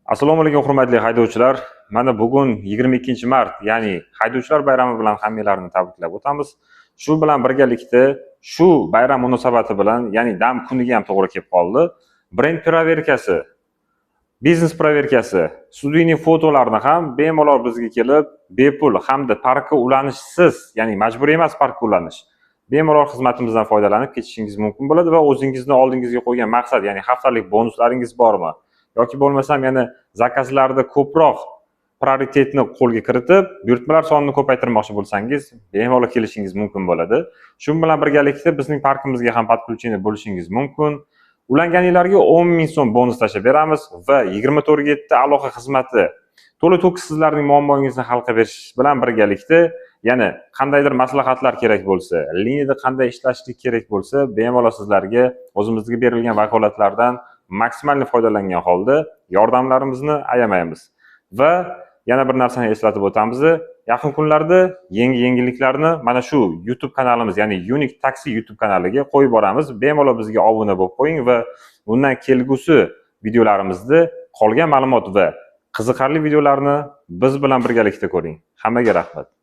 Assalomu alaykum hurmatli haydovchilar. Mana bugun 22-mart, ya'ni haydovchilar bayrami bilan hammalarni tabriklab o'tamiz. Shu bilan birgalikda shu bayram munosabati bilan, ya'ni dam kuniga ham to'g'ri kelib qoldi. Brend proverkasi, biznes proverkasi, sudiyning fotolarni ham bemalol bizga kelib, bepul hamda parkka ulanishsiz, ya'ni majburiy emas parkka ulanish, bemalol xizmatimizdan foydalanib ketishingiz mumkin bo'ladi va o'zingizni oldingizga qo'ygan maqsad, ya'ni haftalik bonuslaringiz bormi? Yoki bo'lmasam yana zakazlarda ko'proq prioritetni qo'lga kiritib, buyurtmalar sonini ko'paytirmoqchi bo'lsangiz, bemalol kelishingiz mumkin bo'ladi. Shu bilan birgalikda bizning parkimizga ham podключение bo'lishingiz mumkin. Ulanganinglarga 10 ming so'm bonus tashlab beramiz va 24/7 aloqa xizmati to'la-to'kis sizlarning muammongizni hal qilib berish bilan birgalikda yana qandaydir maslahatlar kerak bo'lsa, liniyada qanday ishlashlik kerak bo'lsa, bemalol sizlarga o'zimizga berilgan vakolatlardan maksimal foydalangan holda yordamlarimizni ayamaymiz. Va yana bir narsani eslatib o'tamiz. Yaqin kunlarda yangi yangiliklarni mana shu YouTube kanalimiz, ya'ni Unique Taxi YouTube kanaliga qo'yib boramiz. Bemalol bizga obuna bo'lib qo'ying va bundan kelgusi videolarimizda qolgan ma'lumot va qiziqarli videolarni biz bilan birgalikda ko'ring. Hammaga rahmat.